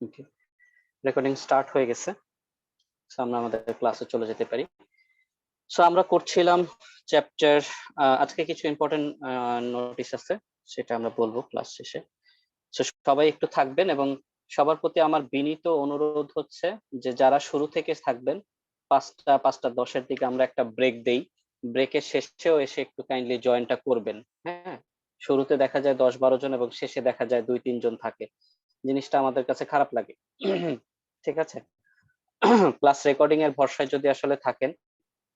ওকে, recording start হয়ে গেছে। So আমরা আমাদের ক্লাসে চলে যেতে পারি। সো আমরা করছিলাম চ্যাপ্টার, আজকে কিছু ইম্পর্টেন্ট নোটিস আছে, সেটা আমরা বলবো ক্লাস শেষে। সো সবাই একটু থাকবেন, এবং সবার প্রতি আমার বিনীত অনুরোধ হচ্ছে যে যারা শুরু থেকে থাকবেন, 5:10 দিকে আমরা একটা ব্রেক দেই। ব্রেকের শেষেও এসে একটু কাইন্ডলি জয়েনটা করবেন। হ্যাঁ, শুরুতে দেখা যায় 10-12 জন এবং শেষে দেখা যায় 2-3 জন থাকে, জিনিসটা আমাদের কাছে খারাপ লাগে। ঠিক আছে, ক্লাস রেকর্ডিং এর ভরসায় যদি আসলে থাকেন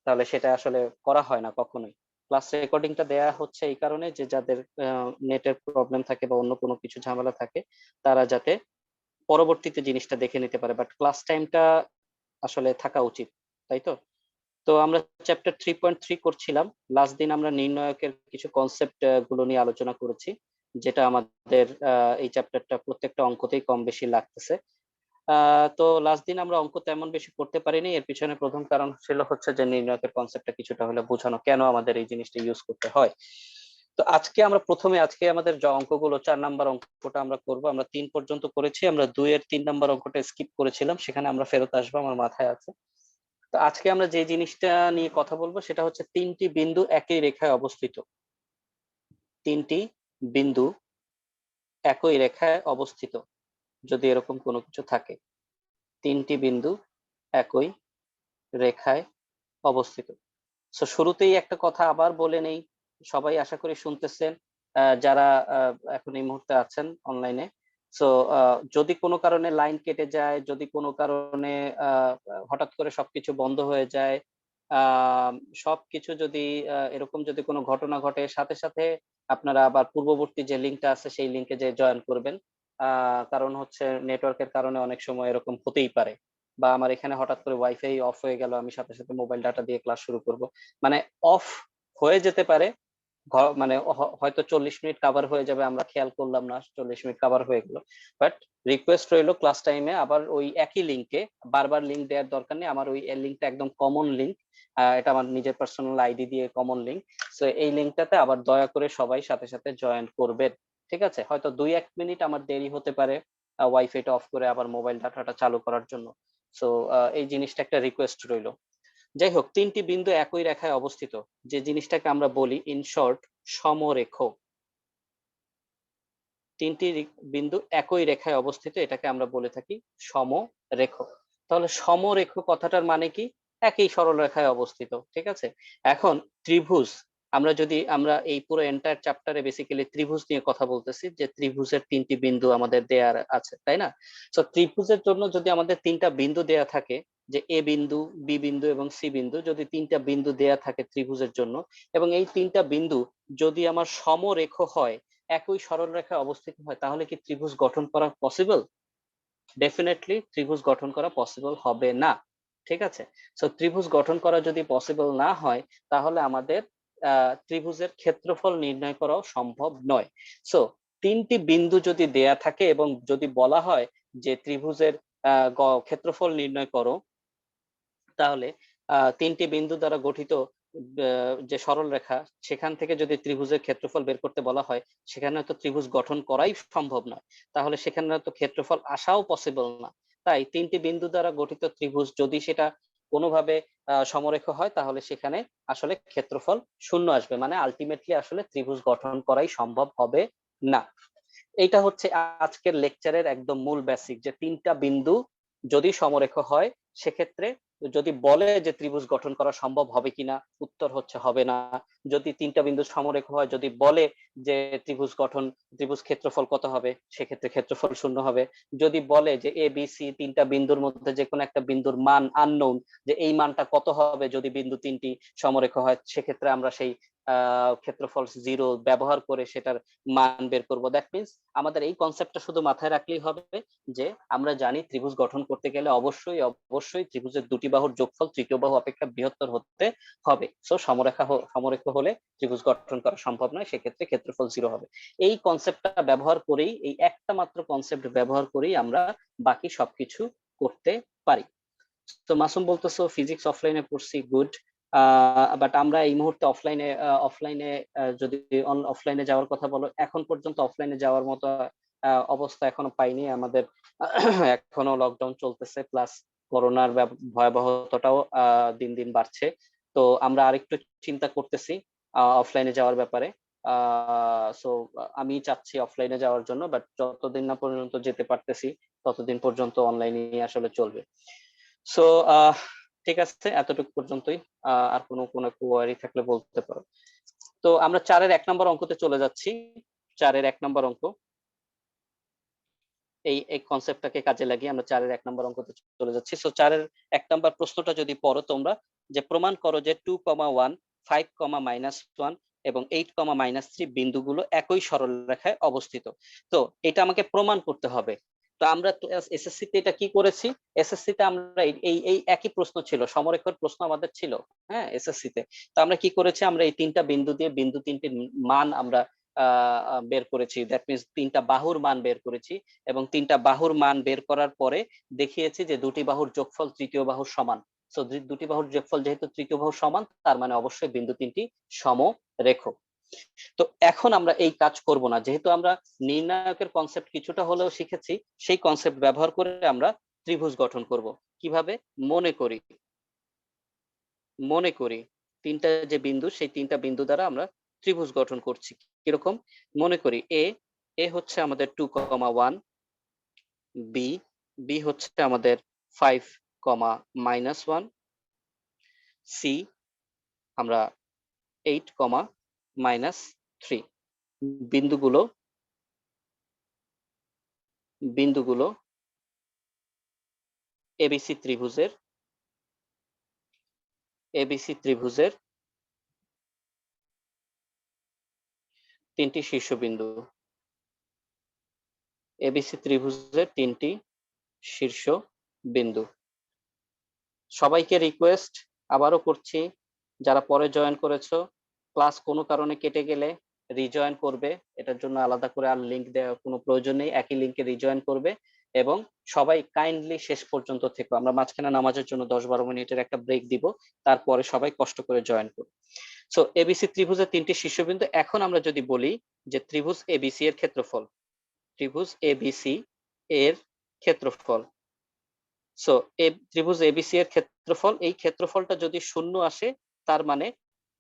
তাহলে সেটা আসলে করা হয় না কখনোই। ক্লাস রেকর্ডিংটা দেয়া হচ্ছে এই কারণে যে যাদের নেটের প্রবলেম থাকে বা অন্য কোনো কিছু ঝামেলা থাকে, তারা যাতে পরবর্তীতে জিনিসটা দেখে নিতে পারে, বাট ক্লাস টাইমটা আসলে থাকা উচিত, তাই তো? তো আমরা চ্যাপ্টার 3.3 করছিলাম। লাস্ট দিন আমরা নির্ণায়কের কিছু কনসেপ্ট গুলো নিয়ে আলোচনা করেছি, যেটা আমাদের এই চ্যাপ্টারটা প্রত্যেকটা অঙ্কতেই কম বেশি লাগতেছে। তো লাস্ট দিন আমরা অঙ্ক তেমন বেশি করতে পারিনি, এর পিছনে প্রথম কারণ ছিল হচ্ছে যে নির্ণায়কের কনসেপ্টটা কিছুটা হলে বোঝানো, কেন আমাদের এই জিনিসটা ইউজ করতে হয়। তো আজকে আমাদের যে অঙ্কগুলো, 4 নাম্বার অঙ্কটা আমরা করব। আমরা 3 পর্যন্ত করেছি, আমরা 2 এর 3 নাম্বার অঙ্কটা স্কিপ করেছিলাম, সেখানে আমরা ফেরত আসবো, আমার মাথায় আছে। তো আজকে আমরা যে জিনিসটা নিয়ে কথা বলবো সেটা হচ্ছে 3টি বিন্দু একই রেখায় অবস্থিত। 3টি বিন্দু একই রেখায় অবস্থিত, যদি এরকম কোনো কিছু থাকে। 3টি বিন্দু একই রেখায় অবস্থিত। সো শুরুতেই একটা কথা আবার বলে নেই, সবাই আশা করি শুনতেছেন, যারা এখন এই মুহূর্তে আছেন অনলাইনে। সো যদি কোনো কারণে লাইন কেটে যায়, যদি কোনো কারণে হঠাৎ করে সবকিছু বন্ধ হয়ে যায়, আহ সবকিছু যদি এরকম যদি কোনো ঘটনা ঘটে, সাথে সাথে আপনারা আবার পূর্ববর্তী যে লিঙ্কটা আছে সেই লিঙ্কে যে জয়েন করবেন। কারণ হচ্ছে নেটওয়ার্কের কারণে অনেক সময় এরকম হতেই পারে, বা আমার এখানে হঠাৎ করে ওয়াইফাই অফ হয়ে গেল, আমি সাথে সাথে মোবাইল ডাটা দিয়ে ক্লাস শুরু করব, মানে অফ হয়ে যেতে পারে। মানে হয়তো 40 মিনিট কাভার হয়ে যাবে, আমরা খেয়াল করলাম না 40 মিনিট কাভার হয়ে গেল। বাট রিকোয়েস্ট রইলো, ক্লাস টাইমে আবার ওই একই লিঙ্কে, বারবার লিঙ্ক দেওয়ার দরকার নেই, আমার ওই লিঙ্কটা একদম কমন লিঙ্ক, এটা আমার নিজের পার্সোনাল আইডি দিয়ে কমন লিঙ্ক। সো এই লিঙ্কটাতে আবার দয়া করে সবাই সাথে সাথে জয়েন করবেন। ঠিক আছে, হয়তো 2-1 মিনিট আমার দেরি হতে পারে ওয়াইফাইটা অফ করে আবার মোবাইল ডাটাটা চালু করার জন্য। সো এই জিনিসটা একটা রিকোয়েস্ট রইলো। যাই হোক, 3টি বিন্দু একই রেখায় অবস্থিত, যে জিনিসটাকে আমরা বলি ইন শর্ট সমরেখ। 3টি বিন্দু একই রেখায় অবস্থিত, এটাকে আমরা বলে থাকি সমরেখ। তাহলে সমরেখ কথাটার মানে কি? একই সরল রেখায় অবস্থিত। ঠিক আছে, এখন ত্রিভুজ, আমরা এই পুরো এন্টায়ার চ্যাপ্টারে বেসিক্যালি ত্রিভুজ নিয়ে কথা বলতেছি, যে ত্রিভুজের 3টি বিন্দু আমাদের দেয়া আছে, তাই না? তো ত্রিভুজের জন্য যদি আমাদের 3টা বিন্দু দেয়া থাকে, যে এ বিন্দু, বি বিন্দু এবং সি বিন্দু, যদি 3টা বিন্দু দেয়া থাকে ত্রিভুজের জন্য, এবং এই 3টা বিন্দু যদি আমার সমরেখ হয়, একই সরল রেখায় অবস্থিত হয়, তাহলে কি ত্রিভুজ গঠন করা পসিবল? ডেফিনেটলি ত্রিভুজ গঠন করা পসিবল হবে না। ঠিক আছে, সো ত্রিভুজ গঠন করা যদি পসিবল না হয়, তাহলে আমাদের ত্রিভুজের ক্ষেত্রফল নির্ণয় করাও সম্ভব নয়। সো 3টি বিন্দু যদি দেয়া থাকে এবং যদি বলা হয় যে ত্রিভুজের ক্ষেত্রফল নির্ণয় করো, তাহলে 3টি বিন্দু দ্বারা গঠিত যে সরল রেখা, সেখান থেকে যদি ত্রিভুজের ক্ষেত্রফল বের করতে বলা হয়, সেখানে তো ত্রিভুজ গঠন করাই সম্ভব নয়, তাহলে সেখানে তো ক্ষেত্রফল আসাও পসিবল না। তাই 3টি বিন্দু দ্বারা গঠিত ত্রিভুজ যদি সেটা কোনোভাবে সমরেখ হয়, তাহলে সেখানে আসলে ক্ষেত্রফল 0 আসবে, মানে আলটিমেটলি আসলে ত্রিভুজ গঠন করাই সম্ভব হবে না। এইটা হচ্ছে আজকের লেকচারের একদম মূল বেসিক, যে 3টা বিন্দু যদি সমরেখ হয়, সেক্ষেত্রে যদি বলে যে ত্রিভুজ গঠন করা সম্ভব হবে কিনা, উত্তর হচ্ছে হবে না। যদি 3টা বিন্দু সমরেখ হয়, যদি বলে যে ত্রিভুজ ক্ষেত্রফল কত হবে, সেক্ষেত্রে ক্ষেত্রফল 0 হবে। যদি বলে যে এ বি সি 3টা বিন্দুর মধ্যে যে কোনো একটা বিন্দুর মান আননোন, যে এই মানটা কত হবে যদি বিন্দু 3টি সমরেখ হয়, সেক্ষেত্রে আমরা সেই ক্ষেত্রফল 0 ব্যবহার করে সেটার মান বের করব। দ্যাট মিনস আমাদের এই কনসেপ্টটা শুধু মাথায় রাখলেই হবে, যে আমরা জানি ত্রিভুজ গঠন করতে গেলে অবশ্যই অবশ্যই ত্রিভুজের 2টি বাহুর যোগফল 3য় বাহু অপেক্ষা বৃহত্তর হতে হবে। সো সমরেখ হলে ত্রিভুজ গঠন করা সম্ভব নয়, সেক্ষেত্রে ক্ষেত্রফল 0 হবে। এই কনসেপ্টটা ব্যবহার করেই, এই একটা মাত্র কনসেপ্ট ব্যবহার করেই আমরা বাকি সবকিছু করতে পারি। তো মাসুম বলতেছো ফিজিক্স অফলাইনে পড়ছি, গুড। বাট আমরা এই মুহূর্তে অফলাইনে যদি অফলাইনে যাওয়ার কথা বলো, এখন পর্যন্ত অফলাইনে যাওয়ার মতো অবস্থা এখনো পাইনি আমাদের। এখনো লকডাউন চলতেছে, প্লাস করোনার ভয়াবহতাটাও দিন দিন বাড়ছে। তো আমরা আরেকটু চিন্তা করতেছি অফলাইনে যাওয়ার ব্যাপারে। সো আমি চাচ্ছি অফলাইনে যাওয়ার জন্য, বাট যতদিন না পর্যন্ত যেতে পারতেছি ততদিন পর্যন্ত অনলাইনে আসলে চলবে। সো ঠিক আছে, এতটুকু পর্যন্তই। আর কোনো কোনো কোয়ারি থাকলে বলতে পারো। তো আমরা 4-এর 1 নম্বর অঙ্কতে চলে যাচ্ছি। 4-এর 1 নম্বর অঙ্ক, এই এই কনসেপ্টটাকে কাজে লাগিয়ে আমরা 4-এর 1 নম্বর অঙ্কতে চলে যাচ্ছি। সো 4-এর 1 নম্বর প্রশ্নটা যদি পড়ো তোমরা, যে প্রমাণ করো যে 2,1, 5,-1 এবং 8,-3 বিন্দুগুলো একই সরলরেখায় অবস্থিত। তো এটা আমাকে প্রমাণ করতে হবে। তো আমরা এসএসসি তে এটা কি করেছি? এসএসসি তে আমরা এই এই একই প্রশ্ন ছিল, সমরেখার প্রশ্ন আমাদের ছিল, হ্যাঁ, এসএসসি তে। তো আমরা কি করেছি, আমরা এই 3টা বিন্দু দিয়ে বিন্দু 3টির মান আমরা বের করেছি। দ্যাট মিনস 3টা বাহুর মান বের করেছি, এবং 3টা বাহুর মান বের করার পরে দেখিয়েছি যে দুটি বাহুর যোগফল তৃতীয় বাহুর সমান। সো দুটি বাহুর যোগফল যেহেতু তৃতীয় বাহুর সমান, তার মানে অবশ্যই বিন্দু 3টি সমরেখ। তো এখন আমরা এই কাজ করব না, যেহেতু আমরা নির্ণায়কের কনসেপ্ট কিছুটা হলেও শিখেছি, সেই কনসেপ্ট ব্যবহার করে আমরা ত্রিভুজ গঠন করব। কিভাবে? মনে করি মনে করি 3টা যে বিন্দু, সেই 3টা বিন্দু দ্বারা আমরা ত্রিভুজ গঠন করছি। কিরকম? মনে করি এ এ হচ্ছে আমাদের 2,1, বি বি হচ্ছে আমাদের 5,-1, সি আমরা 8,-3। বিন্দুগুলো বিন্দুগুলো এবিসি ত্রিভুজের এবিসি ত্রিভুজের 3টি শীর্ষবিন্দু। এবিসি ত্রিভুজের 3টি শীর্ষ বিন্দু। সবাইকে রিকোয়েস্ট আবারও করছি, যারা পরে জয়েন করেছো, ক্লাস কোনো কারণে কেটে গেলে রিজয়েন করবে। এটার জন্য আলাদা করে আর লিংক দেওয়ার কোনো প্রয়োজন নেই, একই লিংকে রিজয়েন করবে। এবং সবাই কাইন্ডলি শেষ পর্যন্ত থেকো। আমরা মাঝখানে নামাজের জন্য 10-12 মিনিটের একটা ব্রেক দিব, তারপরে সবাই কষ্ট করে জয়েন করো। সো এবিসি ত্রিভুজের 3টি শীর্ষবিন্দু। এখন আমরা যদি বলি যে ত্রিভুজ এবিসি এর ক্ষেত্রফল, ত্রিভুজ এবিসি এর ক্ষেত্রফল। সো ত্রিভুজ এবিসি এর ক্ষেত্রফল, এই ক্ষেত্রফলটা যদি শূন্য আসে, তার মানে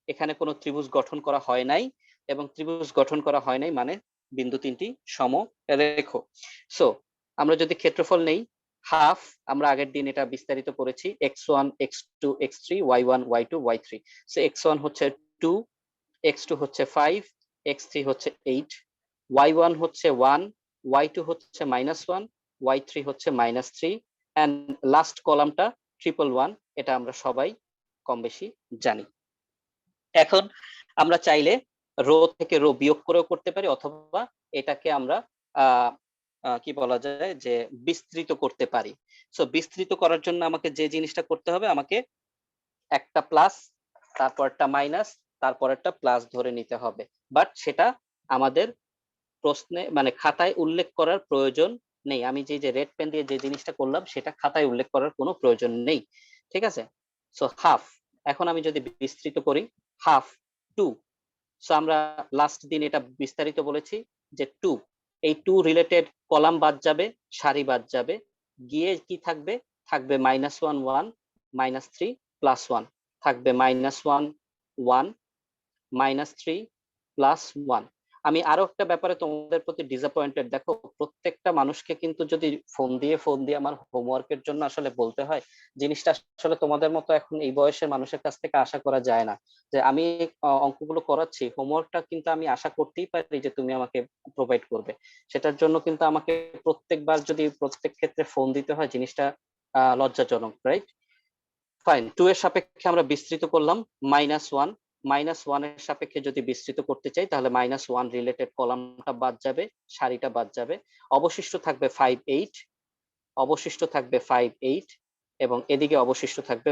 এখানে কোনো ত্রিভুজ গঠন করা হয় নাই, এবং ত্রিভুজ গঠন করা হয় নাই মানে বিন্দু 3টি সমরেখ। সো আমরা যদি ক্ষেত্রফল নেই, হাফ, আমরা আগের দিন এটা বিস্তারিত করেছি, x1, x2, x3, y1, y2, y3। So x1 হচ্ছে 2, x2 হচ্ছে 5, x3 হচ্ছে 8, y1 হচ্ছে 1, y2 হচ্ছে -1, y3 হচ্ছে -3, এন্ড লাস্ট কলামটা 111। এটা আমরা সবাই কম বেশি জানি। এখন আমরা চাইলে রো থেকে রো বিয়োগ করেও করতে পারি, অথবা এটাকে আমরা কি বলা যায় যে বিস্তৃত করতে পারি। সো বিস্তৃত করার জন্য আমাকে যে জিনিসটা করতে হবে, আমাকে একটা প্লাস, তারপরটা মাইনাস, তারপরেরটা প্লাস ধরে নিতে হবে। বাট সেটা আমাদের প্রশ্নে মানে খাতায় উল্লেখ করার প্রয়োজন নেই। আমি যে রেড পেন দিয়ে যে জিনিসটা করলাম, সেটা খাতায় উল্লেখ করার কোনো প্রয়োজন নেই। ঠিক আছে? সো হাফ, এখন আমি যদি বিস্তৃত করি, হাফ 2। সো আমরা লাস্ট দিন এটা বিস্তারিত বলেছি যে 2, এই 2 রিলেটেড কলাম বাদ যাবে, সারি বাদ যাবে, গিয়ে কি থাকবে? থাকবে -1 1, -3 +1, থাকবে -1 1, -3 +1। আমি আরো একটা ব্যাপারে তোমাদের প্রতি ডিসঅ্যাপয়েন্টেড। দেখো, প্রত্যেকটা মানুষকে কিন্তু যদি ফোন দিয়ে আমার হোমওয়ার্কের জন্য আসলে বলতে হয়, জিনিসটা আসলে তোমাদের মতো এখন এই বয়সের মানুষের কাছ থেকে আশা করা যায় না। যে আমি অঙ্কগুলো করাচ্ছি, হোমওয়ার্কটা কিন্তু আমি আশা করতেই পারি যে তুমি আমাকে প্রোভাইড করবে। সেটার জন্য কিন্তু আমাকে প্রত্যেকবার যদি প্রত্যেক ক্ষেত্রে ফোন দিতে হয়, জিনিসটা লজ্জাজনক, রাইট? ফাইন, 2 এর সাপেক্ষে আমরা বিস্তৃত করলাম -1, -1 এর সাপেক্ষে যদি বিস্তৃত করতে চাই, তাহলে -1 রিলেটেড কলামটা বাদ যাবে, সারিটা বাদ যাবে, অবশিষ্ট থাকবে 5 8, অবশিষ্ট থাকবে 5 8, এবং এদিকে অবশিষ্ট থাকবে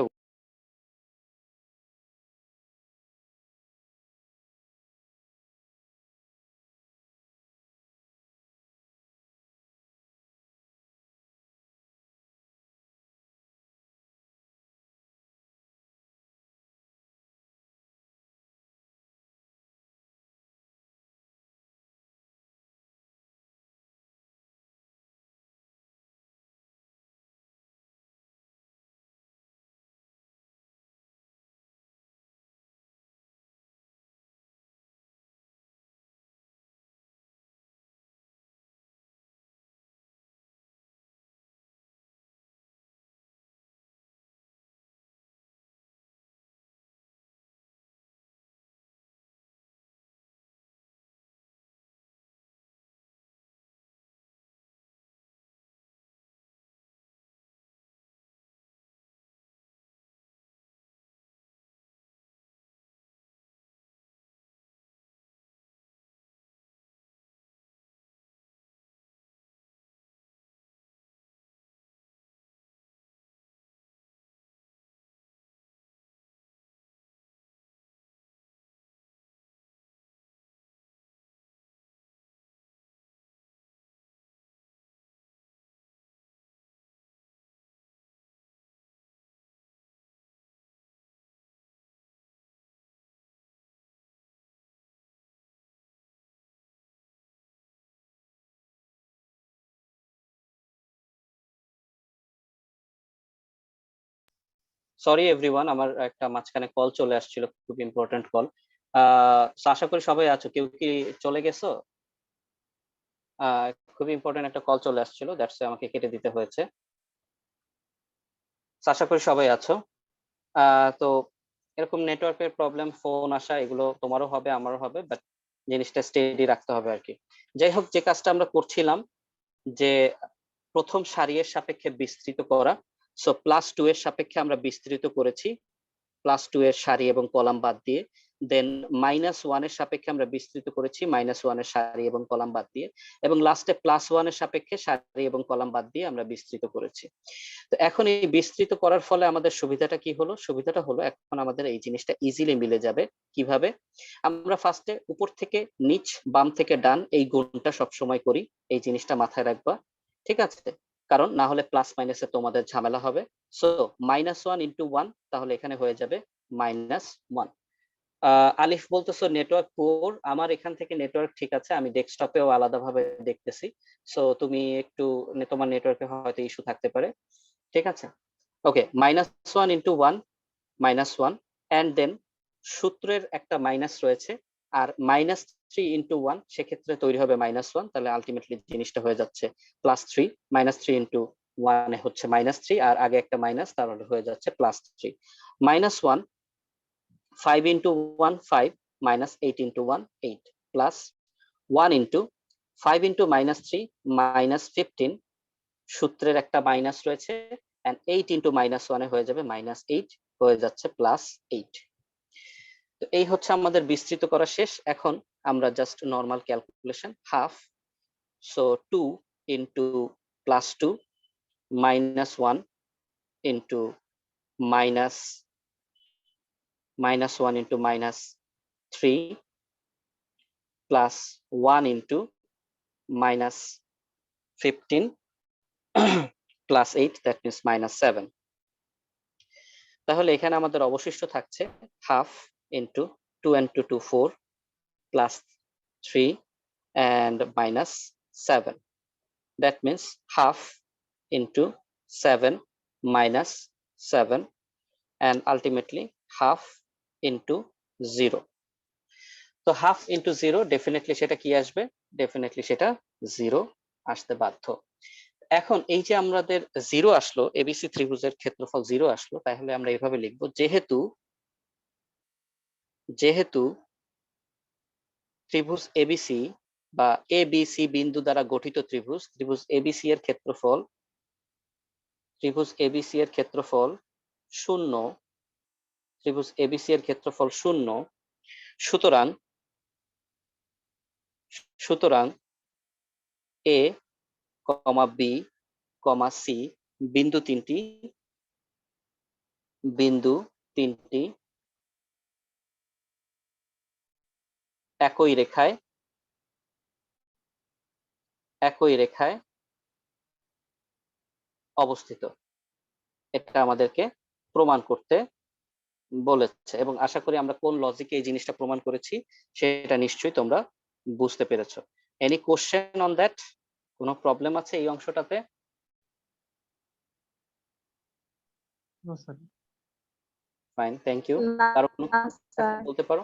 সরি এভরিওয়ান, আমার একটা মাঝখানে কল চলে আসছিল, খুব ইম্পর্টেন্ট কল। আশা করি সবাই আছো। কেউ কি চলে গেছো? খুব ইম্পর্টেন্ট একটা কল চলে আসছিল, দ্যাটস আমাকে কেটে দিতে হয়েছে। আশা করি সবাই আছো। তো এরকম নেটওয়ার্কের প্রবলেম, ফোন আসা, এগুলো তোমারও হবে আমারও হবে, বাট জিনিসটা স্টেডি রাখতে হবে আর কি। যাই হোক, যে কাজটা আমরা করছিলাম যে প্রথম সারি এর সাপেক্ষে বিস্তৃত করা, সো +2 এর সাপেক্ষে আমরা বিস্তৃত করেছি +2 এর সারি এবং কলাম বাদ দিয়ে। দেন -1 এর সাপেক্ষে আমরা বিস্তৃত করেছি -1 এর সারি এবং কলাম বাদ দিয়ে, এবং লাস্টে +1 এর সাপেক্ষে সারি এবং কলাম বাদ দিয়ে আমরা বিস্তৃত করেছি। তো এখন এই বিস্তৃত করার ফলে আমাদের সুবিধাটা কি হলো? সুবিধাটা হলো এখন আমাদের এই জিনিসটা ইজিলি মিলে যাবে। কিভাবে? আমরা ফার্স্টে উপর থেকে নিচ, বাম থেকে ডান, এই গুণটা সবসময় করি। এই জিনিসটা মাথায় রাখবা, ঠিক আছে? কারণ না হলে প্লাস মাইনাসে তোমাদের ঝামেলা হবে। সো -1 × 1, তাহলে এখানে হয়ে যাবে -1। আলিফ বলতেছো নেটওয়ার্ক পুয়ার। আমার এখান থেকে নেটওয়ার্ক ঠিক আছে, আমি ডেস্কটপেও আলাদাভাবে দেখতেছি। সো তুমি একটু, তোমার নেটওয়ার্কে হয়তো ইস্যু থাকতে পারে, ঠিক আছে? ওকে, -1 × 1 -1, এন্ড দেন সূত্রের একটা মাইনাস রয়েছে, আর -3 × 1 সেক্ষেত্রে তৈরি হবে -1, তাহলে আলটিমেটলি জিনিসটা হয়ে যাচ্ছে +3। -3 × 1 এ হচ্ছে -3, আর আগে একটা মাইনাস, তাহলে হয়ে যাচ্ছে +3। -1, 5 × 1 5, -8 × 1 8, প্লাস 1 × 5 × -3 -15, সূত্রের একটা মাইনাস রয়েছে, and 8 × -1 এ হয়ে যাবে -8, হয়ে যাচ্ছে +8। তো এই হচ্ছে আমাদের বিস্তৃত করা শেষ। এখন আমরা just normal calculation, half, so 2 × +2 -1 × -1 × -3 plus 1 × -15 plus 8, that means -7। তাহলে এখানে আমাদের অবশিষ্ট থাকছে half into 2 and 2 2 4 plus 3 and -7, that means half into 7 minus 7, and ultimately half into 0। তো হাফ ইন্টু 0, ডেফিনেটলি সেটা কি আসবে? ডেফিনেটলি সেটা 0 আসতে বাধ্য। এখন এই যে আমাদের 0 আসলো, এবিসি ত্রিভুজের ক্ষেত্রফল 0 আসলো, তাহলে আমরা এভাবে লিখবো, যেহেতু ত্রিভুজ এবিসি বা এবিসি বিন্দু দ্বারা গঠিত ত্রিভুজ এবিসি এর ক্ষেত্রফল 0, ত্রিভুজ এবিসি এর ক্ষেত্রফল 0, সুতরাং এ, বি, সি বিন্দু তিনটি একই রেখায় অবস্থিত। এটা আমাদেরকে প্রমাণ করতে বলেছে, এবং আশা করি আমরা কোন লজিকে এই জিনিসটা প্রমাণ করেছি সেটা নিশ্চয়ই তোমরা বুঝতে পেরেছো। Any question on that? কোনো প্রবলেম আছে এই অংশটাতে? Fine, thank you. কারণ বলতে পারো?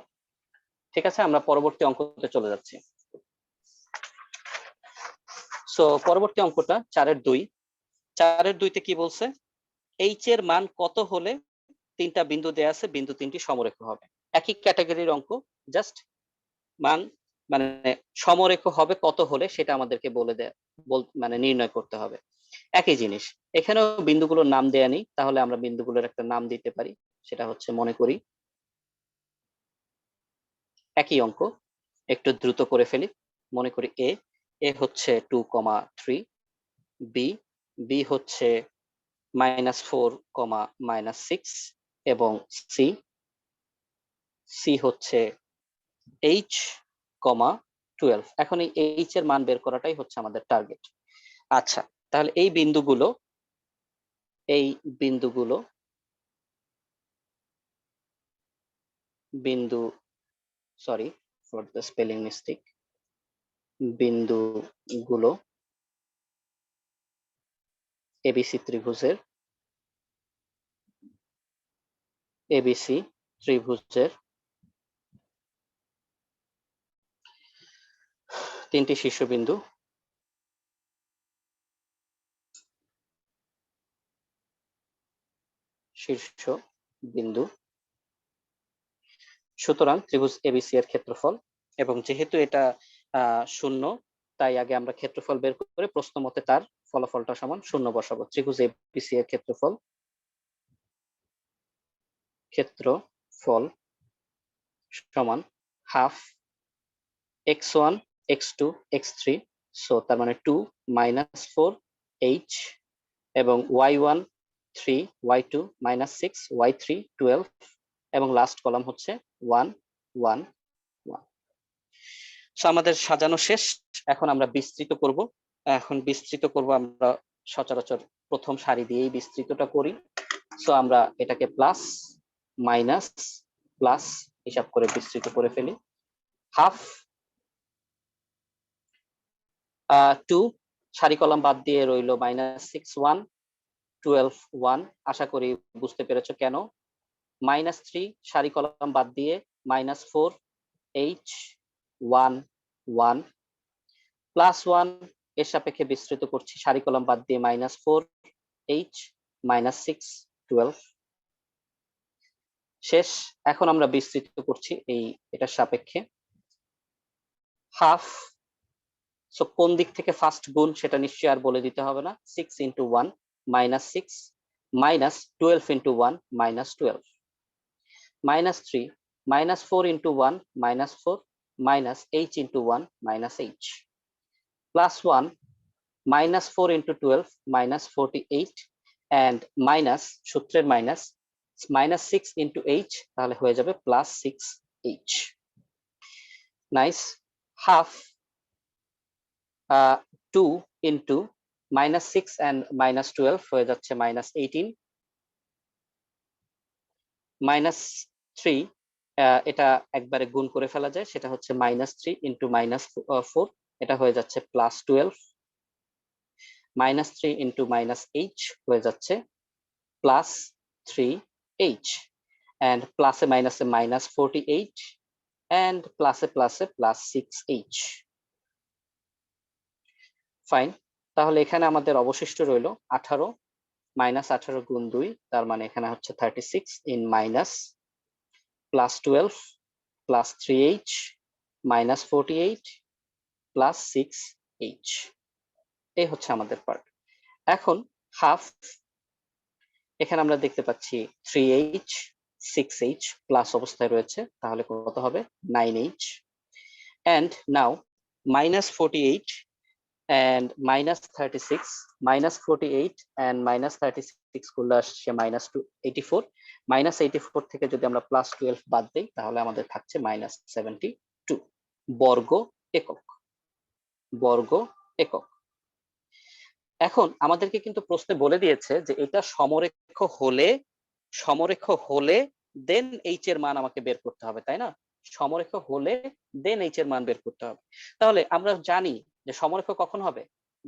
ঠিক আছে, আমরা পরবর্তী অঙ্কতে চলে যাচ্ছি। সো পরবর্তী অঙ্কটা 4-2। 4-2 কি বলছে? এইচ এর মান কত হলে তিনটা বিন্দু দেয়া আছে, বিন্দু তিনটি সমরেখ হবে। একই ক্যাটাগরির অঙ্ক, জাস্ট মান মানে সমরেখ হবে কত হলে সেটা আমাদেরকে বলে দেয়, মানে নির্ণয় করতে হবে। একই জিনিস, এখানেও বিন্দুগুলোর নাম দেয়া নেই, তাহলে আমরা বিন্দুগুলোর একটা নাম দিতে পারি। সেটা হচ্ছে, মনে করি একই অঙ্ক, একটু দ্রুত করে ফেলি। মনে করি এ হচ্ছে 2, 3, বি হচ্ছে -4, -6, এবং সি হচ্ছে h, 12। এখন এই এইচ এর মান বের করাটাই হচ্ছে আমাদের টার্গেট। আচ্ছা, তাহলে এই বিন্দু, sorry for the spelling mistake, বিন্দুগুলো এবিসি ত্রিভুজের এবিসি ত্রিভুজের তিনটি শীর্ষবিন্দু সুতরাং ত্রিভুজ এবিসি এর ক্ষেত্রফল, এবং যেহেতু এটা 0 তাই আগে আমরা ক্ষেত্রফল বের করে প্রশ্ন মতে তার ফলাফলটা সমান 0 বসাবো। ত্রিভুজ এবিসি এর ক্ষেত্রফল সমান half x1 x2 x3, so তার মানে 2 - 4 h, এবং y1 3 y2 -6 y3 12, এবং লাস্ট কলাম হচ্ছে 1 1 1। সো আমাদের সাজানো শেষ। এখন আমরা বিস্তৃত করব। আমরা সচরাচর প্রথম সারি দিয়েই বিস্তৃতটা করি। সো আমরা এটাকে প্লাস মাইনাস প্লাস হিসাব করে বিস্তৃত করে ফেলি। হাফ 2 সারি কলাম বাদ দিয়ে রইল -6 1 12 1। আশা করি বুঝতে পেরেছো কেন। -3 সারি কলাম বাদ দিয়ে -4 h 1 1, +1 এর সাপেক্ষে বিস্তৃত করছি সারি কলাম বাদ দিয়ে -4 h -6 12 শেষ। এখন আমরা বিস্তৃত করছি এটার সাপেক্ষে হাফ। সো কোন দিক থেকে ফার্স্ট গুণ সেটা নিশ্চয়ই আর বলে দিতে হবে না। 6 × 1 -6 -12 × 1 -12, -3 -4 × 1 -4 -h × 1 -h, +1 -4 × 12 -48, and মাইনাস সূত্রের মাইনাস -6 × h, তাহলে হয়ে যাবে +6h। নাইস। হাফ 2 × -6 and -12 হয়ে যাচ্ছে -18, -3 এটা একবারে গুণ করে ফেলা যায়, সেটা হচ্ছে -3 × -4, এটা হয়ে যাচ্ছে +12, -3 × -h হয়ে যাচ্ছে +3h, and প্লাসে মাইনাসে -48, and প্লাসে প্লাসে +6h। ফাইন। তাহলে এখানে আমাদের অবশিষ্ট রইল 18, -18 গুণ 2, তার মানে এখানে হচ্ছে 36 in মাইনাস +12 +3h -48 +6h। এই হচ্ছে আমাদের পার্ট। এখন হাফ, এখানে আমরা দেখতে পাচ্ছি 3h 6h প্লাস অবস্থায় রয়েছে, তাহলে কত হবে 9h, and now -48 and -36, -48 and -36 করলে আসছে -84, -84 থেকে যদি আমরা +12 বাদ দিই তাহলে আমাদের থাকছে -72 বর্গ একক। এখন আমাদেরকে কিন্তু প্রশ্নে বলে দিয়েছে যে এটা সমরেখ হলে দেন এইচ এর মান আমাকে বের করতে হবে, তাই না? সমরেখ হলে দেন এইচ এর মান বের করতে হবে। তাহলে আমরা জানি যে সমরেখ কখন হবে,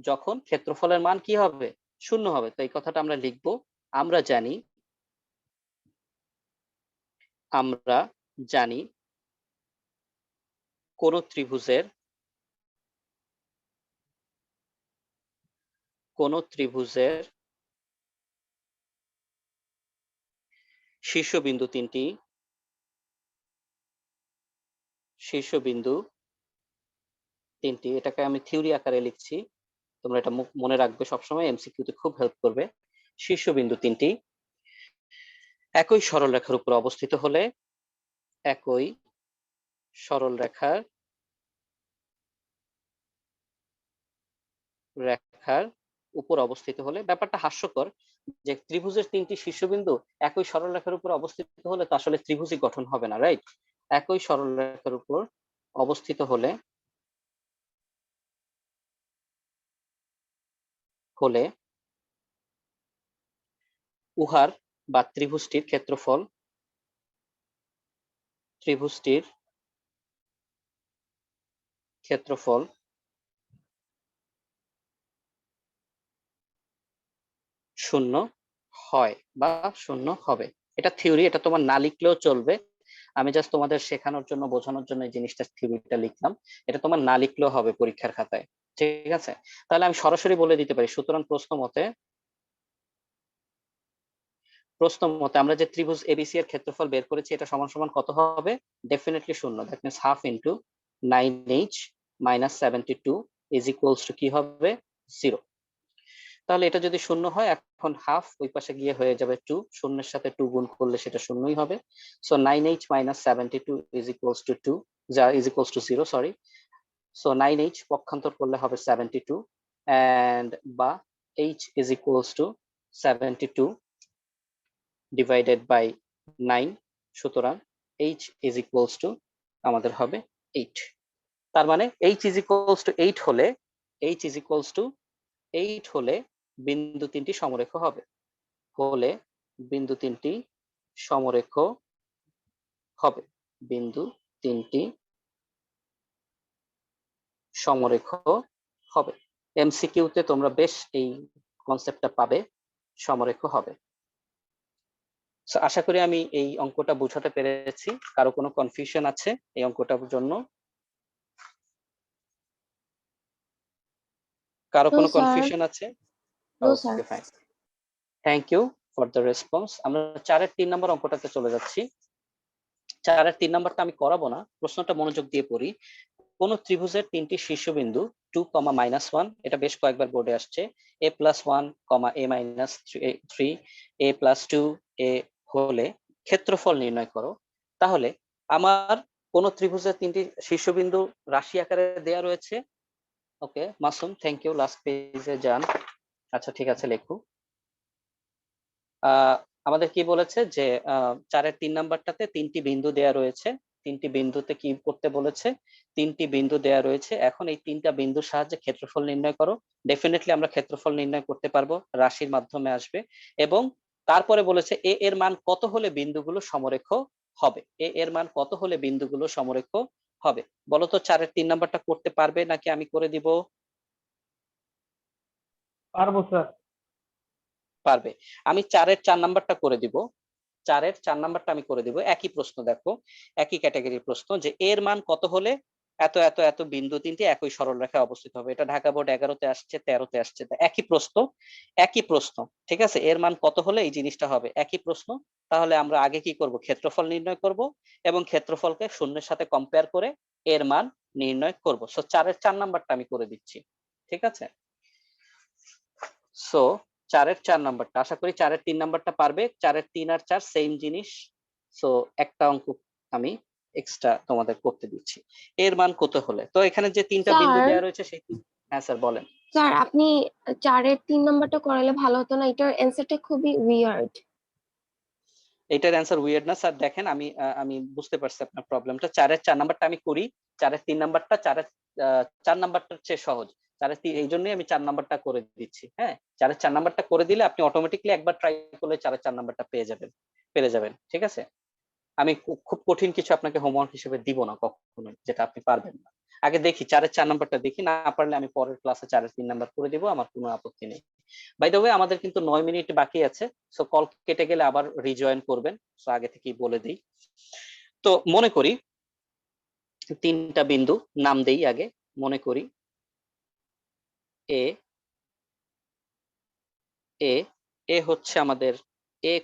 যখন ক্ষেত্রফলের মান কি হবে, 0 হবে। তো এই কথাটা আমরা লিখবো। আমরা জানি কোন ত্রিভুজের শীর্ষবিন্দু তিনটি, এটাকে আমি থিওরি আকারে লিখছি, তোমরা এটা মনে রাখবে সবসময়, এমসিকিউতে খুব হেল্প করবে। শীর্ষবিন্দু তিনটি একই সরলরেখার উপর অবস্থিত হলে, একই সরলরেখার উপর অবস্থিত হলে, ব্যাপারটা হাস্যকর যে ত্রিভুজের তিনটি শীর্ষবিন্দু একই সরলরেখার উপর অবস্থিত হলে তো আসলে ত্রিভুজই গঠন হবে না, রাইট? একই সরলরেখার উপর অবস্থিত হলে উহার বা ত্রিভুজটির ক্ষেত্রফল শূন্য হয় বা শূন্য হবে। এটা থিওরি, এটা তোমার না লিখলেও চলবে, আমি জাস্ট তোমাদের শেখানোর জন্য বোঝানোর জন্য এই জিনিসটা থিওরিটা লিখলাম, এটা তোমার না লিখলেও হবে পরীক্ষার খাতায়, ঠিক আছে? তাহলে আমি সরাসরি বলে দিতে পারি। সুতরাং প্রশ্ন মতে আমরা যে ত্রিভুজ এবিসি এর ক্ষেত্রফল বের করেছি এটা সমান সমান কত হবে? ডেফিনেটলি শূন্য। That means half into 9h minus 72 is equals two কি হবে? 0। তাহলে এটা যদি শূন্য হয়, এখন হাফ ওই পাশে গিয়ে হয়ে যাবে 2, শূন্যের সাথে 2 গুণ করলে সেটা শূন্যই হবে। So 9h minus 72 is equals to 2, যা is equals to 0, sorry. So 9h পক্ষান্তর করলে হবে 72, এন্ড বা h is equals to 72 divided by 9। সুতরাং h ইজ ইকুয়ালস টু আমাদের হবে 8। তার মানে h ইজ ইকুয়ালস টু 8 হলে h ইজ ইকুয়ালস টু 8 হলে বিন্দু তিনটি সমরেখ হবে, হলে বিন্দু তিনটি সমরেখ হবে, বিন্দু তিনটি সমরেখ হবে। এমসিকিউতে তোমরা বেশ এই কনসেপ্টটা পাবে, সমরেখ হবে। আশা করি আমি এই অঙ্কটা বোঝাতে পেরেছি। কারো কোনো কনফিউশন আছে এই অঙ্কটার জন্য? কারো কোনো কনফিউশন আছে? Okay, fine, thank you for the response. আমরা 4-এর 3 নম্বর অঙ্কটাতে চলে যাচ্ছি। 4-এর 3 নম্বরটা আমি করাবো না, প্রশ্নটা মনোযোগ দিয়ে পড়ি। কোন ত্রিভুজের তিনটি শীর্ষবিন্দু 2, -1, এটা বেশ কয়েকবার বোর্ডে আসছে, a+1, a-3, a+2, a হলে ক্ষেত্রফল নির্ণয় করো। তাহলে আমার কোন ত্রিভুজের তিনটি শীর্ষবিন্দু রাশি আকারে দেয়া রয়েছে। ওকে মাসুম, থ্যাংক ইউ, লাস্ট পেজে যান। আচ্ছা ঠিক আছে, লেখো। আমাদের কি বলেছে যে 4-এর 3 নাম্বারটাতে তিনটি বিন্দু দেয়া রয়েছে, তিনটি বিন্দুতে কি করতে বলেছে? তিনটি বিন্দু দেয়া রয়েছে, এখন এই তিনটা বিন্দুর সাহায্যে ক্ষেত্রফল নির্ণয় করো। ডেফিনেটলি আমরা ক্ষেত্রফল নির্ণয় করতে পারবো, রাশির মাধ্যমে আসবে। এবং তারপরে বলেছে এ এর মান কত হলে বিন্দুগুলো সমরেখ হবে, এ এর মান কত হলে বিন্দুগুলো সমরেখ হবে। বলো তো 4-এর 3 নাম্বারটা করতে পারবে নাকি আমি করে দিব? পারবো স্যার। পারবে। আমি 4-এর 4 নাম্বারটা করে দিব। 4-এর 4 নাম্বারটা আমি করে দিব। একই প্রশ্ন, দেখো একই ক্যাটাগরির প্রশ্ন, যে এর মান কত হলে এত এত এত বিন্দু তিনটি একই সরল রেখায় অবস্থিত হবে। এটা ঢাকা বোর্ড 11-তে আসছে, 13-তে আসছে, একই প্রশ্ন, একই প্রশ্ন, ঠিক আছে? এর মান কত হলে এই জিনিসটা হবে, একই প্রশ্ন। তাহলে আমরা আগে কি করব? ক্ষেত্রফল নির্ণয় করব, এবং ক্ষেত্রফলকে শূন্যের সাথে কম্পেয়ার করে এর মান নির্ণয় করব। সো 4-এর 4 নাম্বারটা আমি করে দিচ্ছি, ঠিক আছে? সো 4-এর 4 নাম্বারটা, আশা করি 4-এর 3 নাম্বারটা পারবে। 4-এর 3 আর 4 সেম জিনিস। সো একটা অঙ্ক আমি এক্সট্রা তোমাদের করতে দিচ্ছি। এর মান কত হলে, তো এখানে যে তিনটা বিন্দু স্যার দেওয়া রয়েছে সেই হ্যাঁ স্যার বলেন। স্যার আপনি 4-এর 3 নাম্বারটা করালে ভালো হতো না? এটার অ্যান্সারটা খুবই উইয়ার্ড। এটার অ্যান্সার উইয়ার্ড না স্যার, দেখেন আমি বুঝতে পারছি আপনার প্রবলেমটা। 4-এর 4 নাম্বারটা আমি করি, 4-এর 3 নাম্বারটা 4 নাম্বারটার চেয়ে সহজ। 4-এর 3 এই জন্যই আমি 4 নাম্বারটা করে দিচ্ছি। হ্যাঁ, 4-এর 4 নাম্বারটা করে দিলে আপনি অটোমেটিকলি একবার ট্রাই করলে 4-এর 4 নাম্বারটা পেরে যাবেন, ঠিক আছে? আমি খুব কঠিন কিছু আপনাকে হোমওয়ার্ক হিসেবে দিব না কখনোই, যেটা আপনি পারবেন না। আগে দেখি 4-এর 4 নাম্বারটা দেখি, না পারলে আমি পরের ক্লাসে 4-এর 3 নাম্বার করে দিব, আমার কোনো আপত্তি নেই। বাই দ্য ওয়ে আমাদের কিন্তু 9 মিনিট বাকি আছে, সো কল কেটে গেলে আবার রিজয়েন করবেন। সো আগে থেকেই বলে দিই। তো মনে করি তিনটা বিন্দু নাম দেই আগে। মনে করি এ এ এ হচ্ছে আমাদের a,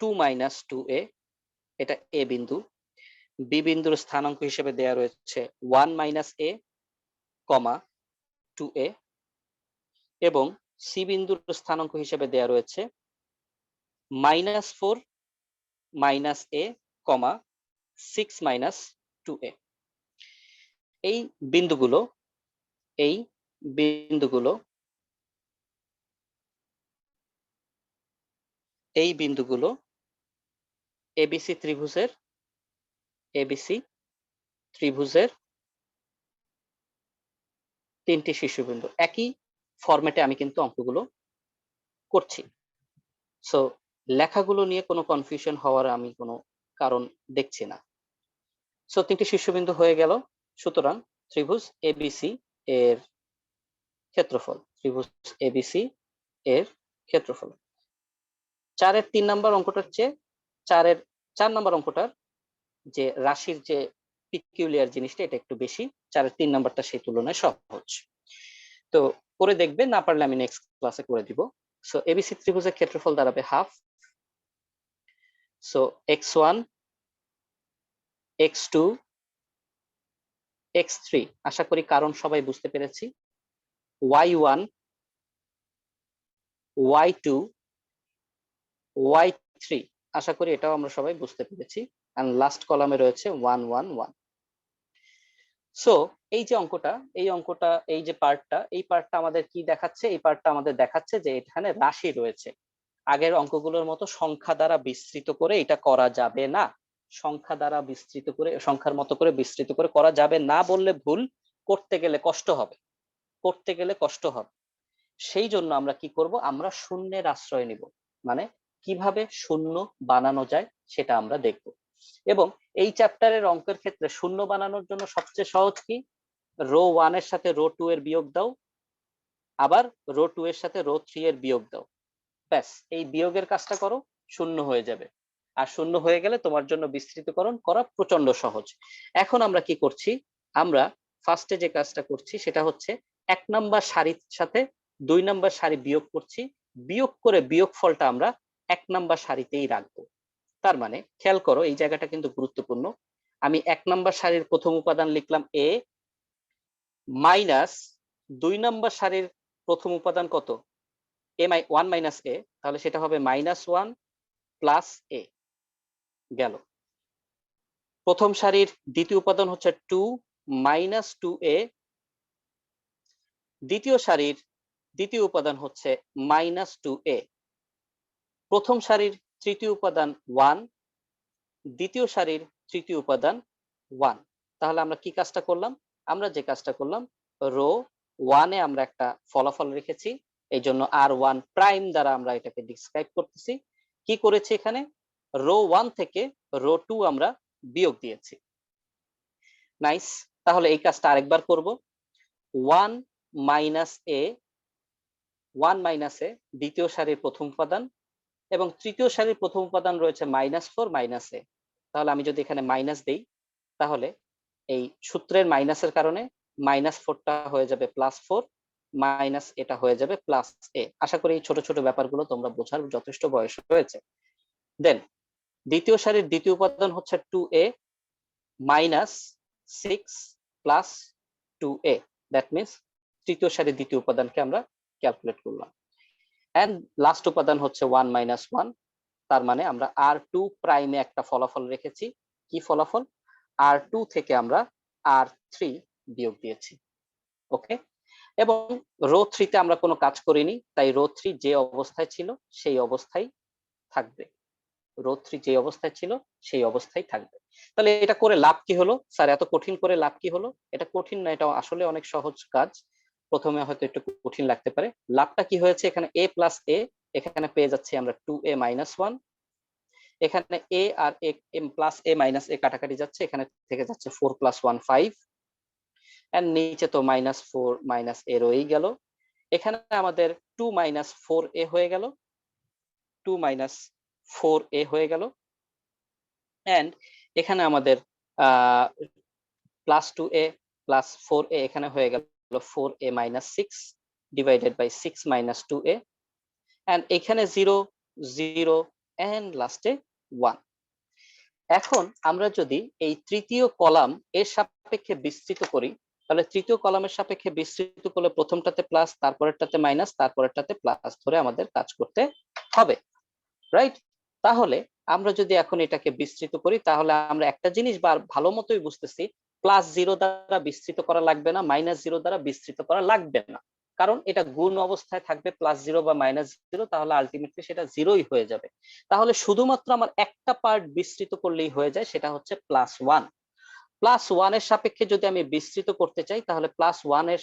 2 - 2a, এটা এ বিন্দু। বি বিন্দুর স্থানাঙ্ক হিসেবে দেয়া রয়েছে 1 - a, 2a, এবং সি বিন্দুর স্থানাঙ্ক হিসেবে দেয়া রয়েছে -4 - a, 6 - 2a। এই বিন্দুগুলো এই বিন্দুগুলো এই বিন্দুগুলো এবিসি ত্রিভুজের এবিসি ত্রিভুজের তিনটি শীর্ষবিন্দু। একই ফরম্যাটে আমি কিন্তু অঙ্কগুলো করছি। সো লেখাগুলো নিয়ে কোনো কনফিউশন হওয়ার আমি কোনো কারণ দেখছি না। সো তিনটি শীর্ষবিন্দু হয়ে গেল। সুতরাং ত্রিভুজ এবিসি এর ক্ষেত্রফল, ত্রিভুজ এবিসি এর ক্ষেত্রফল। 4-এর 3 নাম্বার অঙ্কটার চেয়ে 4-এর 4 নাম্বার অঙ্কটার যে রাশির যে পিকুলিয়ার জিনিসটা এটা একটু বেশি, 4-এর 3 নাম্বারটা সেই তুলনায় সহজ। তো করে দেখবে, না পারলে আমি নেক্সট ক্লাসে করে দিব। সো এবিসি ত্রিভুজের ক্ষেত্রফল দাঁড়াবে half. So x1 x2 x3, আশা করি কারণ সবাই বুঝতে পেরেছি। y1 y2 y3, আশা করি এটাও আমরা সবাই বুঝতে পেরেছি। এন্ড লাস্ট কলামে রয়েছে 1 1 1। সো এই যে অঙ্কটা, এই যে পার্টটা, এই পার্টটা আমাদের কি দেখাচ্ছে? এই পার্টটা আমাদের দেখাচ্ছে যে এখানে রাশি রয়েছে। আগের অঙ্কগুলোর মতো সংখ্যা দ্বারা বিস্তৃত করে এটা করা যাবে না। সংখ্যা দ্বারা বিস্তৃত করে, সংখ্যার মতো করে বিস্তৃত করে করা যাবে না বললে ভুল, করতে গেলে কষ্ট হবে, করতে গেলে কষ্ট হবে। সেই জন্য আমরা কি করব? আমরা শূন্যের আশ্রয় নিব, মানে কিভাবে শূন্য বানানো যায় সেটা আমরা দেখব। এবং এই চ্যাপ্টারের অঙ্কের ক্ষেত্রে শূন্য বানানোর জন্য সবচেয়ে সহজ কি? রো 1 এর সাথে রো 2 এর বিয়োগ দাও, আবার রো 2 এর সাথে রো 3 এর বিয়োগ দাও, ব্যাস এই বিয়োগের কাজটা করো, শূন্য হয়ে যাবে। আর শূন্য হয়ে গেলে তোমার জন্য বিস্তৃতকরণ করা প্রচন্ড সহজ। এখন আমরা কি করছি? আমরা ফার্স্টে যে কাজটা করছি সেটা হচ্ছে 1 নাম্বার সারির সাথে 2 নাম্বার সারি বিয়োগ করছি, বিয়োগ করে বিয়োগফলটা আমরা 1 নাম্বার সারিতেই রাখবো। তার মানে খেয়াল করো, এই জায়গাটা কিন্তু গুরুত্বপূর্ণ। আমি 1 নাম্বার সারির প্রথম উপাদান লিখলাম a মাইনাস 2 নাম্বার সারির প্রথম উপাদান কত? a1 মাইনাস a, তাহলে সেটা হবে -1 প্লাস a গেল। প্রথম সারির দ্বিতীয় উপাদান হচ্ছে 2 মাইনাস 2a, দ্বিতীয় সারির দ্বিতীয় উপাদান হচ্ছে -2a, প্রথম সারির তৃতীয় উপাদান 1, দ্বিতীয় সারির তৃতীয় উপাদান 1। তাহলে আমরা কি কাজটা করলাম? আমরা যে কাজটা করলাম, রো 1 এ আমরা একটা ফলাফল রেখেছি, এই জন্য r1 প্রাইম দ্বারা আমরা এটাকে ডিসক্রাইব করতেছি। কি করেছি এখানে? রো 1 থেকে রো 2 আমরা বিয়োগ দিয়েছি। নাইস। তাহলে এই কাজটা আরেকবার করব। 1 মাইনাস a, 1 মাইনাস a দ্বিতীয় সারির প্রথম উপাদান, এবং তৃতীয় সারির প্রথম উপাদান রয়েছে -4 মাইনাস a। তাহলে আমি যদি এখানে মাইনাস দেই, তাহলে এই সূত্রের মাইনাসের কারণে -4টা হয়ে যাবে +4, মাইনাস এটা হয়ে যাবে প্লাস a। আশা করি এই ছোট ছোট ব্যাপারগুলো তোমরা বোঝার যথেষ্ট বয়স হয়েছে। দেন দ্বিতীয় সারির দ্বিতীয় উপাদান হচ্ছে 2a minus 6 plus 2a, that means তৃতীয় সারির দ্বিতীয় উপাদানকে আমরা ক্যালকুলেট করলাম। এন্ড লাস্ট উপাদান হচ্ছে 1 মাইনাস 1, তার মানে আমরা r2 প্রাইমে একটা ফলাফল রেখেছি। কি ফলাফল? r2 থেকে আমরা r3 বিয়োগ দিয়েছি। ওকে, এবং রো 3 তে আমরা কোনো কাজ করিনি, তাই রো 3 যে অবস্থায় ছিল সেই অবস্থায় থাকবে। রো 3 যে অবস্থায় ছিল সেই অবস্থায় থাকবে। তাহলে এটা করে লাভ কি হলো? স্যার এত কঠিন করে লাভ কি হলো? এটা কঠিন না, এটা আসলে অনেক সহজ কাজ। প্রথমে হয়তো একটু কঠিন লাগতে পারে। লাভটা কি হয়েছে? এখানে a প্লাস a, এখানে পেয়ে যাচ্ছি আমরা 2a মাইনাস 1, এখানে a আর প্লাস a মাইনাস a কাটাকাটি যাচ্ছে, এখানে থেকে যাচ্ছে 4 প্লাস 1 5, এন্ড নিচে তো -4 মাইনাস a রয়েই গেল। এখানে আমাদের 2 মাইনাস 4a হয়ে গেল, 2 মাইনাস 4a হয়ে গেল, এন্ড এখানে আমাদের প্লাস 2a প্লাস 4a এখানে হয়ে গেল 4a minus 6 divided by 6 minus 2a, and এখানে 0 0 এন্ড লাস্টে 1। এখন আমরা যদি এই তৃতীয় কলাম এর সাপেক্ষে বিস্তৃত করি, তাহলে তৃতীয় কলামের সাপেক্ষে বিস্তৃত করলে প্রথমটাতে প্লাস, তারপরেরটাতে মাইনাস, তারপরেরটাতে প্লাস ধরে আমাদের কাজ করতে হবে, রাইট? তাহলে আমরা যদি এখন এটাকে বিস্তৃত করি, তাহলে আমরা একটা জিনিস ভালো মতোই বুঝতেছি, +0 দ্বারা বিস্তৃত করা লাগবে না, -0 দ্বারা বিস্তৃত করা লাগবে না, কারণ এটা গুণ অবস্থায় থাকবে +0 বা -0, তাহলে আলটিমেটলি সেটা 0ই হয়ে যাবে। তাহলে শুধুমাত্র আমার একটা পার্ট বিস্তৃত করলেই হয়ে যায়, সেটা হচ্ছে +1। +1 এর সাপেক্ষে যদি আমি বিস্তৃত করতে চাই, তাহলে +1 এর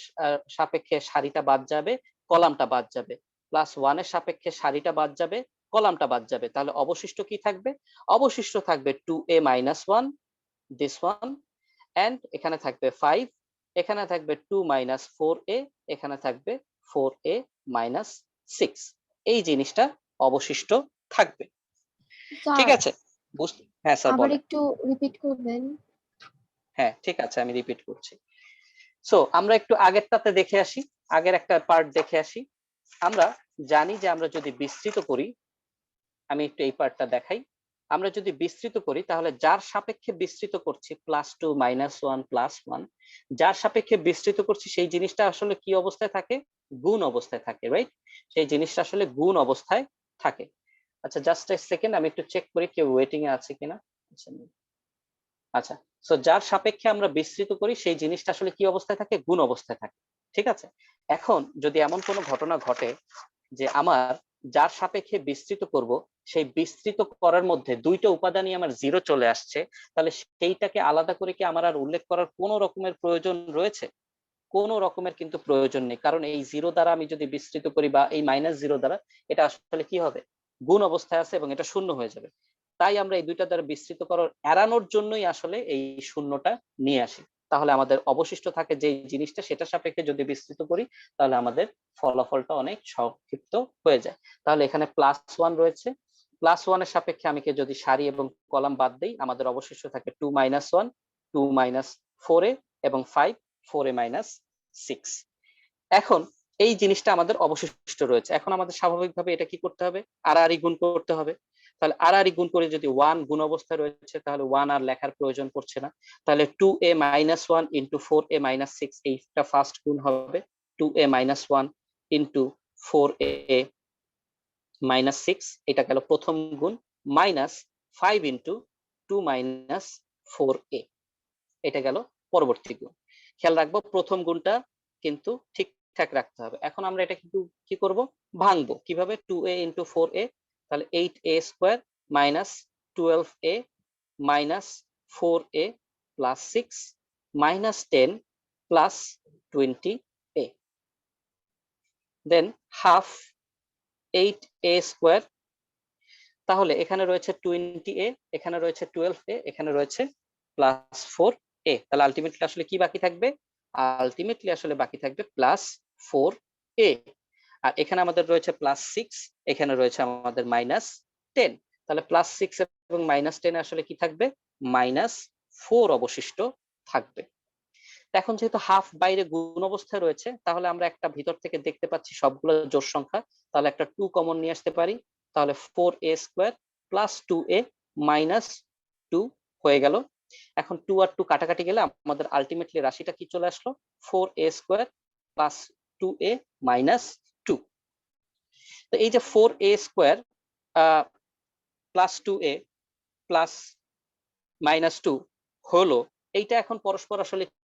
সাপেক্ষে সারিটা বাদ যাবে, কলামটা বাদ যাবে, +1 এর সাপেক্ষে সারিটা বাদ যাবে, কলামটা বাদ যাবে, তাহলে অবশিষ্ট কি থাকবে? অবশিষ্ট থাকবে 2a minus 1, this one, and এখানে থাকবে 5, এখানে থাকবে 2 মাইনাস 4a, এখানে থাকবে 4a মাইনাস 6। এই জিনিসটা অবশিষ্ট থাকবে। ঠিক স্যার আছে, হ্যাঁ স্যার আবার বলেন। একটু রিপিট করবেন। হ্যাঁ ঠিক আছে, আমি রিপিট করছি। সো আমরা একটু আগেরটাতে দেখে আসি, আগের একটা পার্ট দেখে আসি। আমরা জানি যে আমরা যদি বিস্তৃত করি, আমি একটু এই পার্টটা দেখাই। আমরা যদি বিস্তৃত করি তাহলে যার সাপেক্ষে বিস্তৃত করছি +2 -1 +1, যার সাপেক্ষে বিস্তৃত করছি সেই জিনিসটা আসলে কি অবস্থায় থাকে? গুণ অবস্থায় থাকে, রাইট? সেই জিনিসটা আসলে গুণ অবস্থায় থাকে। আচ্ছা জাস্ট এ সেকেন্ড, আমি একটু চেক করি কেউ ওয়েটিং এ আছে কিনা। আচ্ছা, সো যার সাপেক্ষে আমরা বিস্তৃত করি সেই জিনিসটা আসলে কি অবস্থায় থাকে? গুণ অবস্থায় থাকে। ঠিক আছে, এখন যদি এমন কোনো ঘটনা ঘটে যে আমার যার সাপেক্ষে বিস্তৃত করব সেই বিস্তৃত করার মধ্যে দুইটা উপাদানই আমার জিরো চলে আসছে, তাহলে সেইটাকে আলাদা করে কি আমার আর উল্লেখ করার কোনো রকমের প্রয়োজন রয়েছে? কোনো রকমের কিন্তু প্রয়োজন নেই, কারণ এই জিরো দ্বারা আমি যদি বিস্তৃত করি বা এই -0 দ্বারা, এটা আসলে কি হবে? গুণ অবস্থায় আছে এবং এটা শূন্য হয়ে যাবে। তাই আমরা এই দুইটা দ্বারা বিস্তৃত করার এড়ানোর জন্যই আসলে এই শূন্যটা নিয়ে আসি। তাহলে আমাদের অবশিষ্ট থাকে যে জিনিসটা, সেটা সাপেক্ষে যদি বিস্তৃত করি তাহলে আমাদের ফলাফলটা অনেক সংক্ষিপ্ত হয়ে যায়। তাহলে এখানে +1 রয়েছে, +1 এর সাপেক্ষে আমি যদি সারি এবং কলাম বাদ দেই, আমাদের অবশিষ্ট থাকে 2 - 1, 2 - 4a এবং 5, 4a - 6। এখন এই জিনিসটা আমাদের অবশিষ্ট রয়েছে। এখন আমাদের স্বাভাবিকভাবে এটা কি করতে হবে? আড়াআড়ি গুণ করতে হবে। তাহলে আড়াআড়ি গুণ করে যদি 1 গুণ অবস্থায় রয়েছে তাহলে 1 আর লেখার প্রয়োজন পড়ছে না। তাহলে 2a - 1 ইন্টু 4a - 6, এইটা ফার্স্ট গুণ হবে। 2a - 1 ইন্টু 4a - 6, এটা গেল প্রথম গুণ, মাইনাস 5 ইন্টু 2 - 4a, এটা গেল পরবর্তী গুণ। খেয়াল রাখবো প্রথম গুণটা কিন্তু ঠিকঠাক রাখতে হবে। এখন আমরা এটা কিন্তু কি করব? ভাঙবো কিভাবে? 2a ইন্টু 4a, তাহলে 8a square minus 12a minus 4a plus 6 minus 10 plus 20a, দেন হাফ 8a স্কোয়ার। তাহলে এখানে রয়েছে 20a, এখানে রয়েছে 12a, এখানে রয়েছে প্লাস 4a, তাহলে আলটিমেটলি আসলে কি বাকি থাকবে? আলটিমেটলি আসলে বাকি থাকবে প্লাস 4a। আর এখানে আমাদের রয়েছে প্লাস 6, এখানে রয়েছে আমাদের মাইনাস 10, তাহলে প্লাস 6 এবং মাইনাস 10 আসলে কি থাকবে? মাইনাস 4 অবশিষ্ট থাকবে। এখন যেহেতু হাফ বাইরে গুণ অবস্থায় রয়েছে, তাহলে আমরা একটা ভিতর থেকে দেখতে পাচ্ছি সবগুলো জোড় সংখ্যা, তাহলে একটা 2 কমন নিয়ে আসতে পারি। তাহলে 4a square plus 2a minus 2 হয়ে গেল। এখন 2 আর 2 কাটাকাটি গেলে আমাদের আলটিমেটলি রাশিটা কি চলে আসলো? 4a square plus 2a minus 2। তো এই যে 4a square plus 2a plus -2 হলো, এইটা এখন পরস্পর আসলে